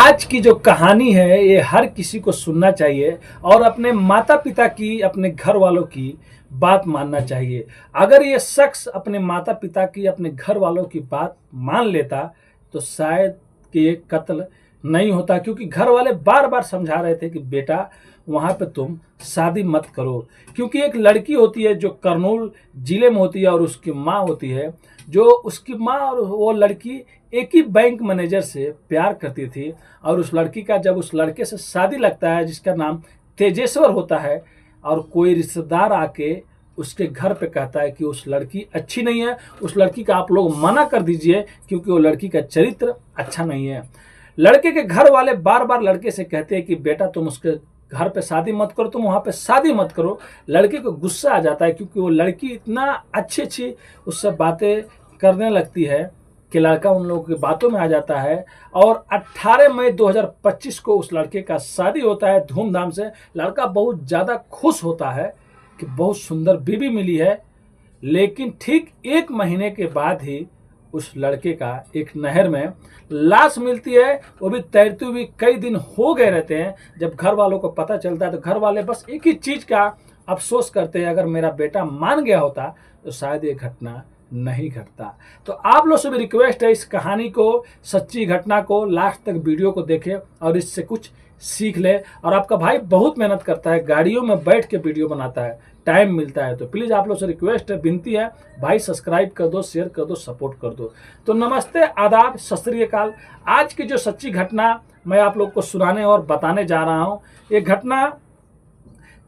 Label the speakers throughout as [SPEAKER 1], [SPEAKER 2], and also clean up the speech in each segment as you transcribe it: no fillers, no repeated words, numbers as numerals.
[SPEAKER 1] आज की जो कहानी है ये हर किसी को सुनना चाहिए और अपने माता पिता की, अपने घर वालों की बात मानना चाहिए। अगर ये शख्स अपने माता पिता की, अपने घर वालों की बात मान लेता तो शायद कि ये कत्ल नहीं होता, क्योंकि घर वाले बार बार समझा रहे थे कि बेटा वहाँ पे तुम शादी मत करो। क्योंकि एक लड़की होती है जो करनूल जिले में होती है और उसकी माँ होती है, जो उसकी माँ और वो लड़की एक ही बैंक मैनेजर से प्यार करती थी। और उस लड़की का जब उस लड़के से शादी लगता है जिसका नाम तेजेश्वर होता है, और कोई रिश्तेदार आके उसके घर पे कहता है कि उस लड़की अच्छी नहीं है, उस लड़की का आप लोग मना कर दीजिए क्योंकि वो लड़की का चरित्र अच्छा नहीं है। लड़के के घर वाले बार बार लड़के से कहते हैं कि बेटा तुम उसके घर पे शादी मत करो, तुम वहाँ पे शादी मत करो। लड़के को गुस्सा आ जाता है क्योंकि वो लड़की इतना अच्छी अच्छी उससे बातें करने लगती है कि लड़का उन लोगों की बातों में आ जाता है। और 18 मई 2025 को उस लड़के का शादी होता है धूमधाम से। लड़का बहुत ज़्यादा खुश होता है कि बहुत सुंदर बीवी मिली है। लेकिन ठीक एक महीने के बाद ही उस लड़के का एक नहर में लाश मिलती है, वो भी तैरती हुई। कई दिन हो गए रहते हैं। जब घर वालों को पता चलता है तो घर वाले बस एक ही चीज़ का अफसोस करते हैं, अगर मेरा बेटा मान गया होता तो शायद ये घटना नहीं घटता। तो आप लोग से भी रिक्वेस्ट है, इस कहानी को, सच्ची घटना को लास्ट तक वीडियो को देखें और इससे कुछ सीख ले। और आपका भाई बहुत मेहनत करता है, गाड़ियों में बैठ के वीडियो बनाता है, टाइम मिलता है, तो प्लीज़ आप लोग से रिक्वेस्ट है, विनती है, भाई सब्सक्राइब कर दो, शेयर कर दो, सपोर्ट कर दो। तो नमस्ते, आदाब, सत श्री अकाल। आज की जो सच्ची घटना मैं आप लोग को सुनाने और बताने जा रहा हूँ, ये घटना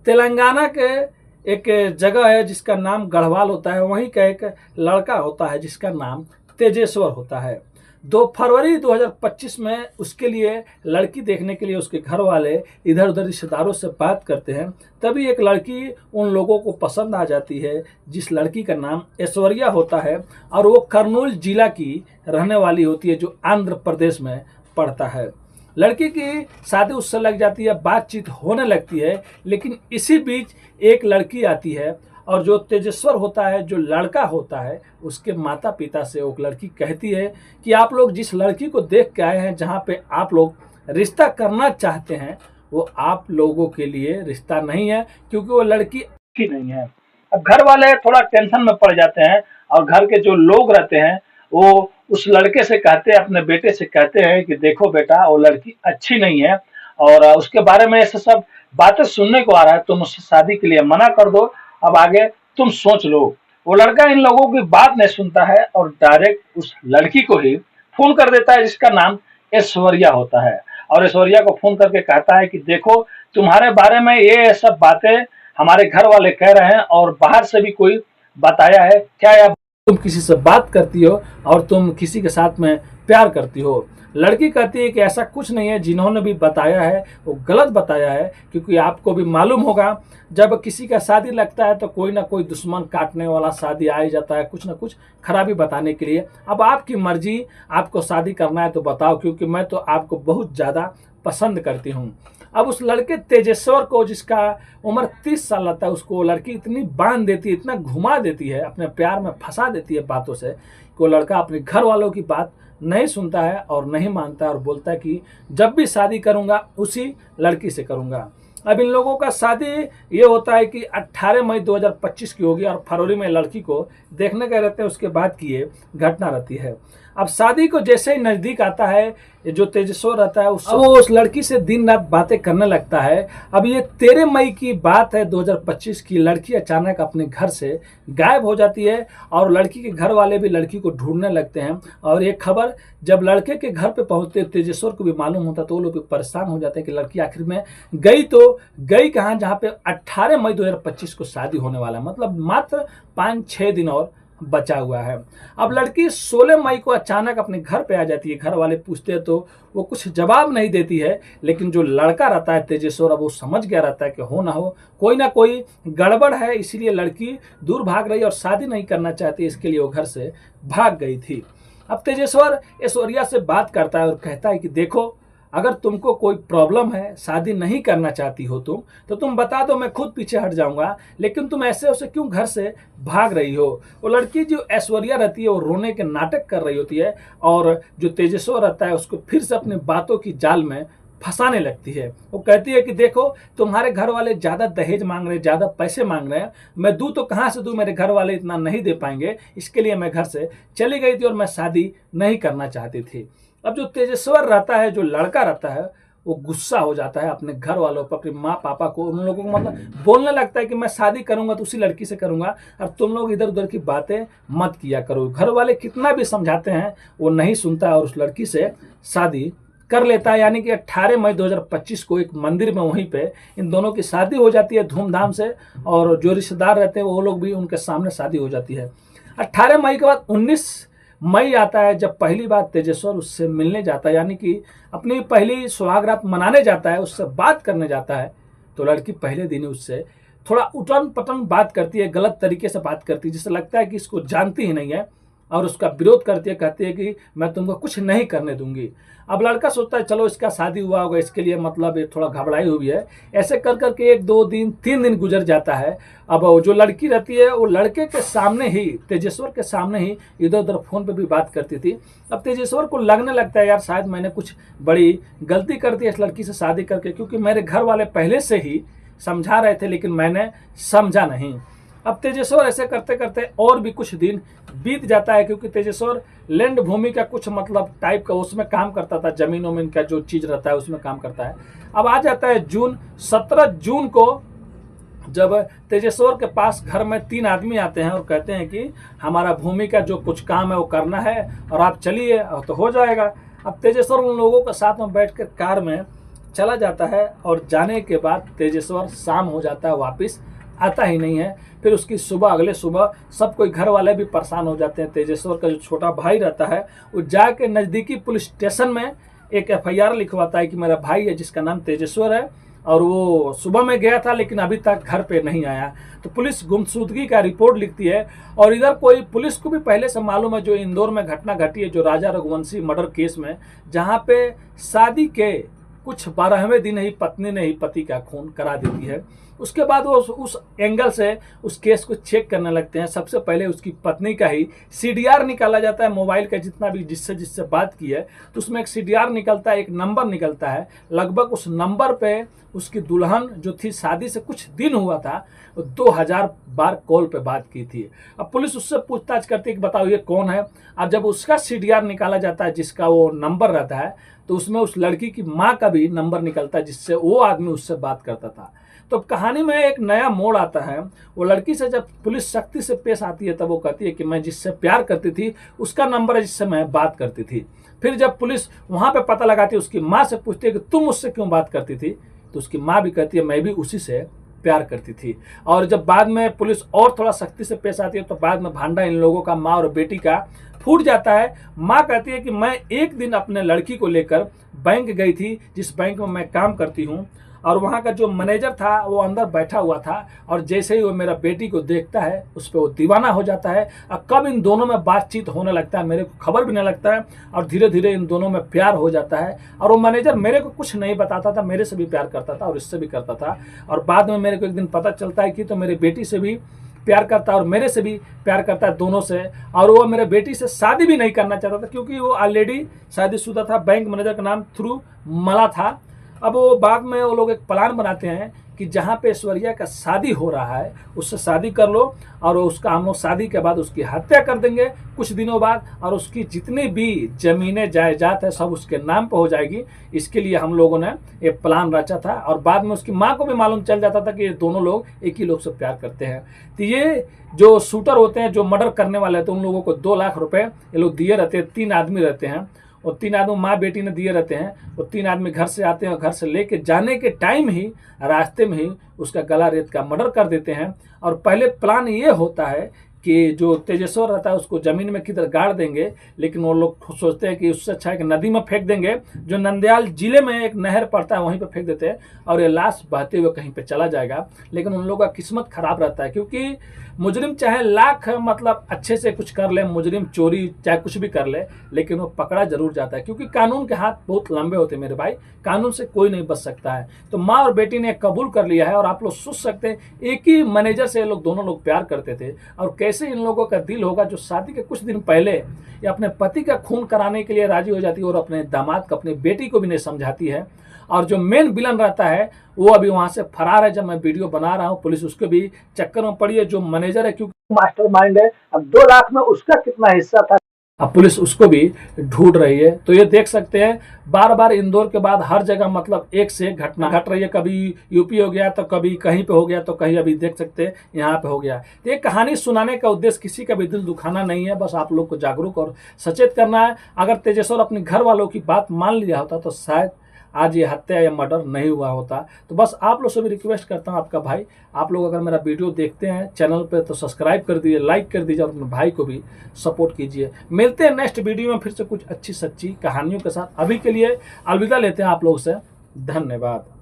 [SPEAKER 1] तेलंगाना के एक जगह है जिसका नाम गढ़वाल होता है। वहीं का एक लड़का होता है जिसका नाम तेजेश्वर होता है। 2 फरवरी 2025 में उसके लिए लड़की देखने के लिए उसके घर वाले इधर उधर रिश्तेदारों से बात करते हैं। तभी एक लड़की उन लोगों को पसंद आ जाती है, जिस लड़की का नाम ऐश्वर्या होता है और वो करनूल जिला की रहने वाली होती है, जो आंध्र प्रदेश में पड़ता है। लड़की की शादी उससे लग जाती है, बातचीत होने लगती है। लेकिन इसी बीच एक लड़की आती है और जो तेजेश्वर होता है, जो लड़का होता है, उसके माता पिता से वो लड़की कहती है कि आप लोग जिस लड़की को देख के आए हैं, जहाँ पे आप लोग रिश्ता करना चाहते हैं, वो आप लोगों के लिए रिश्ता नहीं है, क्योंकि वो लड़की अच्छी नहीं है। अब घर वाले थोड़ा टेंशन में पड़ जाते हैं और घर के जो लोग रहते हैं वो उस लड़के से कहते हैं, अपने बेटे से कहते हैं कि देखो बेटा वो लड़की अच्छी नहीं है और उसके बारे में ऐसे सब बातें सुनने को आ रहा है, तुम उससे शादी के लिए मना कर दो, अब आगे तुम सोच लो। वो लड़का इन लोगों की बात नहीं सुनता है और डायरेक्ट उस लड़की को ही फोन कर देता है, जिसका नाम ऐश्वर्या होता है। और ऐश्वर्या को फोन करके कहता है कि देखो तुम्हारे बारे में ये सब बातें हमारे घर वाले कह रहे हैं और बाहर से भी कोई बताया है, क्या या तुम किसी से बात करती हो और तुम किसी के साथ में प्यार करती हो। लड़की कहती है कि ऐसा कुछ नहीं है, जिन्होंने भी बताया है वो गलत बताया है, क्योंकि आपको भी मालूम होगा जब किसी का शादी लगता है तो कोई ना कोई दुश्मन काटने वाला शादी आ ही जाता है, कुछ ना कुछ खराबी बताने के लिए। अब आपकी मर्जी, आपको शादी करना है तो बताओ, क्योंकि मैं तो आपको बहुत ज़्यादा पसंद करती हूँ। अब उस लड़के तेजेश्वर को, जिसका उम्र 30 साल रहता है, उसको वो लड़की इतनी बांध देती है, इतना घुमा देती है, अपने प्यार में फंसा देती है बातों से, कि वो लड़का अपने घर वालों की बात नहीं सुनता है और नहीं मानता है और बोलता है कि जब भी शादी करूंगा उसी लड़की से करूंगा। अब इन लोगों का शादी ये होता है कि 18 मई 2025 की होगी और फरवरी में लड़की को देखने गए रहते हैं, उसके बाद की ये घटना रहती है। अब शादी को जैसे ही नज़दीक आता है, जो तेजेश्वर रहता है वो उस लड़की से दिन रात बातें करने लगता है। अब ये 13 मई की बात है 2025 की। लड़की अचानक अपने घर से गायब हो जाती है और लड़की के घर वाले भी लड़की को ढूंढने लगते हैं। और ये खबर जब लड़के के घर पे पहुंचते तेजेश्वर को भी मालूम होता तो वो लोग भी परेशान हो जाते हैं कि लड़की आखिर में गई तो गई कहाँ, जहाँ पे 18 मई 2025 को शादी होने वाला है, मतलब मात्र 5-6 दिन और बचा हुआ है। अब लड़की 16 मई को अचानक अपने घर पे आ जाती है। घर वाले पूछते हैं तो वो कुछ जवाब नहीं देती है, लेकिन जो लड़का रहता है तेजेश्वर, अब वो समझ गया रहता है कि हो ना कोई गड़बड़ है, इसीलिए लड़की दूर भाग रही और शादी नहीं करना चाहती, इसके लिए वो घर से भाग गई थी। अब तेजेश्वर ऐश्वर्या से बात करता है और कहता है कि देखो अगर तुमको कोई प्रॉब्लम है, शादी नहीं करना चाहती हो तुम, तो तुम बता दो, मैं खुद पीछे हट जाऊंगा, लेकिन तुम ऐसे उसे क्यों घर से भाग रही हो। वो लड़की जो ऐश्वर्या रहती है वो रोने के नाटक कर रही होती है, और जो तेजस्वर रहता है उसको फिर से अपनी बातों की जाल में फंसाने लगती है। वो कहती है कि देखो, तुम्हारे घर वाले ज़्यादा दहेज मांग रहे हैं, ज़्यादा पैसे मांग रहे हैं, मैं दूँ तो कहाँ से दूँ, मेरे घर वाले इतना नहीं दे पाएंगे, इसके लिए मैं घर से चली गई थी और मैं शादी नहीं करना चाहती थी। अब जो तेजस्वर रहता है, जो लड़का रहता है, वो गुस्सा हो जाता है अपने घर वालों पर, अपने माँ पापा को, उन लोगों को मतलब बोलने लगता है कि मैं शादी करूंगा तो उसी लड़की से करूंगा, और तुम लोग इधर उधर की बातें मत किया करो। घर वाले कितना भी समझाते हैं वो नहीं सुनता है और उस लड़की से शादी कर लेता है। यानी कि 18 मई 2025 को एक मंदिर में वहीं पे इन दोनों की शादी हो जाती है धूमधाम से, और जो रिश्तेदार रहते हैं वो लोग भी उनके सामने शादी हो जाती है। 18 मई के बाद 19 मई आता है, जब पहली बार तेजस्वर उससे मिलने जाता है, यानी कि अपनी पहली सुहागरात मनाने जाता है, उससे बात करने जाता है। तो लड़की पहले दिन उससे थोड़ा उटन पटन बात करती है, गलत तरीके से बात करती है, जिससे लगता है कि इसको जानती ही नहीं है, और उसका विरोध करती है, कहती है कि मैं तुमको कुछ नहीं करने दूंगी। अब लड़का सोचता है चलो इसका शादी हुआ होगा, इसके लिए मतलब ये थोड़ा घबराई हुई है। ऐसे कर करके 1 2 दिन 3 दिन गुजर जाता है। अब जो लड़की रहती है वो लड़के के सामने ही, तेजस्वर के सामने ही इधर उधर फोन पे भी बात करती थी। अब तेजस्वर को लगने लगता है यार शायद मैंने कुछ बड़ी गलती कर दी इस लड़की से शादी करके, क्योंकि मेरे घर वाले पहले से ही समझा रहे थे लेकिन मैंने समझा नहीं। अब तेजस्वर ऐसे करते करते और भी कुछ दिन बीत जाता है, क्योंकि तेजस्वर लैंड भूमि का कुछ मतलब टाइप का उसमें काम करता था, जमीन वमीन का जो चीज़ रहता है उसमें काम करता है। अब आ जाता है जून, 17 जून को, जब तेजस्वर के पास घर में 3 आदमी आते हैं और कहते हैं कि हमारा भूमि का जो कुछ काम है वो करना है और आप चलिए और तो हो जाएगा। अब तेजस्वर उन लोगों के साथ में बैठ कर कार में चला जाता है, और जाने के बाद तेजस्वर शाम हो जाता है, वापस आता ही नहीं है। फिर उसकी सुबह, अगले सुबह सब कोई घर वाले भी परेशान हो जाते हैं। तेजस्वर का जो छोटा भाई रहता है वो जाके नज़दीकी पुलिस स्टेशन में एक FIR लिखवाता है कि मेरा भाई है जिसका नाम तेजस्वर है, और वो सुबह में गया था लेकिन अभी तक घर पे नहीं आया। तो पुलिस गुमशुदगी का रिपोर्ट लिखती है, और इधर कोई पुलिस को भी पहले से मालूम है जो इंदौर में घटना घटी है, जो राजा रघुवंशी मर्डर केस में, जहाँ पे शादी के कुछ 12वें दिन ही पत्नी ने ही पति का खून करा देती है। उसके बाद वो उस एंगल से उस केस को चेक करने लगते हैं। सबसे पहले उसकी पत्नी का ही CDR निकाला जाता है, मोबाइल का जितना भी जिससे बात की है, तो उसमें एक CDR निकलता है, एक नंबर निकलता है। लगभग उस नंबर पे उसकी दुल्हन जो थी, शादी से कुछ दिन हुआ था, 2000 बार कॉल पे बात की थी। अब पुलिस उससे पूछताछ करती है कि बताओ ये कौन है। अब जब उसका CDR निकाला जाता है जिसका वो नंबर रहता है, तो उसमें उस लड़की की माँ का भी नंबर निकलता है जिससे वो आदमी उससे बात करता था। तो कहानी में एक नया मोड़ आता है। वो लड़की से जब पुलिस सख्ती से पेश आती है तब वो कहती है कि मैं जिससे प्यार करती थी उसका नंबर है जिससे मैं बात करती थी। फिर जब पुलिस वहाँ पे पता लगाती है, उसकी माँ से पूछती है कि तुम उससे क्यों बात करती थी, तो उसकी माँ भी कहती है मैं भी उसी से प्यार करती थी। और जब बाद में पुलिस और थोड़ा सख्ती से पेश आती है तो बाद में भांडा इन लोगों का माँ और बेटी का फूट जाता है। माँ कहती है कि मैं एक दिन अपने लड़की को लेकर बैंक गई थी, जिस बैंक में मैं काम करती हूँ, और वहाँ का जो मैनेजर था वो अंदर बैठा हुआ था, और जैसे ही वो मेरा बेटी को देखता है उस पर वो दीवाना हो जाता है। और कब इन दोनों में बातचीत होने लगता है मेरे को खबर भी नहीं लगता है, और धीरे धीरे इन दोनों में प्यार हो जाता है। और वो मैनेजर मेरे को कुछ नहीं बताता था, मेरे से भी प्यार करता था और इससे भी करता था। और बाद में मेरे को एक दिन पता चलता है कि तो मेरी बेटी से भी प्यार करता है और मेरे से भी प्यार करता है, दोनों से। और वो मेरे बेटी से शादी भी नहीं करना चाहता था क्योंकि वो ऑलरेडी शादीशुदा था। बैंक मैनेजर का नाम थ्रू मला था। अब वो बाद में वो लोग एक प्लान बनाते हैं कि जहाँ पे ऐश्वर्या का शादी हो रहा है उससे शादी कर लो, और उसका हम लोग शादी के बाद उसकी हत्या कर देंगे कुछ दिनों बाद, और उसकी जितनी भी ज़मीनें जायदाद है सब उसके नाम पे हो जाएगी। इसके लिए हम लोगों ने एक प्लान रचा था, और बाद में उसकी माँ को भी मालूम चल जाता था कि ये दोनों लोग एक ही लोग से प्यार करते हैं। तो ये जो शूटर होते हैं, जो मर्डर करने वाले होते हैं, उन लोगों को 2 लाख रुपये ये लोग दिए रहते हैं। 3 आदमी रहते हैं, और 3 आदमी माँ बेटी ने दिए रहते हैं। वो 3 आदमी घर से आते हैं, और घर से लेके जाने के टाइम ही रास्ते में ही उसका गला रेत का मर्डर कर देते हैं। और पहले प्लान ये होता है कि जो तेजेश्वर रहता है उसको जमीन में किधर गाड़ देंगे, लेकिन वो लोग सोचते हैं कि उससे अच्छा है कि नदी में फेंक देंगे। जो नंदयाल जिले में एक नहर पड़ता है वहीं पे फेंक देते हैं और ये लाश बहते हुए कहीं पे चला जाएगा। लेकिन उन लोगों का किस्मत खराब रहता है, क्योंकि मुजरिम चाहे लाख मतलब अच्छे से कुछ कर ले, मुजरिम चोरी चाहे कुछ भी कर ले, लेकिन वो पकड़ा जरूर जाता है, क्योंकि कानून के हाथ बहुत लंबे होते हैं मेरे भाई। कानून से कोई नहीं बच सकता है। तो माँ और बेटी ने कबूल कर लिया है, और आप लोग सोच सकते हैं एक ही मैनेजर से ये लोग दोनों लोग प्यार करते थे, और कैसे इन लोगों का दिल होगा जो शादी के कुछ दिन पहले ये अपने पति का खून कराने के लिए राजी हो जाती है और अपने दामाद को, अपनी बेटी को भी नहीं समझाती है। और जो मेन विलन रहता है वो अभी वहां से फरार है। जब मैं वीडियो बना रहा हूँ पुलिस उसके भी चक्कर में पड़ी है, जो मैनेजर है, क्योंकि मास्टरमाइंड है। अब 2 लाख में उसका कितना हिस्सा था, अब पुलिस उसको भी ढूंढ रही है। तो ये देख सकते हैं बार बार इंदौर के बाद हर जगह मतलब एक से एक घटना घट रही है। कभी यूपी हो गया तो कभी कहीं पे हो गया, तो कहीं अभी देख सकते हैं यहाँ पे हो गया। तो ये कहानी सुनाने का उद्देश्य किसी का भी दिल दुखाना नहीं है, बस आप लोग को जागरूक और सचेत करना है। अगर तेजेश्वर अपने घर वालों की बात मान लिया होता तो शायद आज ये हत्या या मर्डर नहीं हुआ होता। तो बस आप लोग से भी रिक्वेस्ट करता हूँ, आपका भाई, आप लोग अगर मेरा वीडियो देखते हैं चैनल पे तो सब्सक्राइब कर दीजिए, लाइक कर दीजिए और अपने भाई को भी सपोर्ट कीजिए। मिलते हैं नेक्स्ट वीडियो में फिर से कुछ अच्छी सच्ची कहानियों के साथ। अभी के लिए अलविदा लेते हैं आप लोग से। धन्यवाद।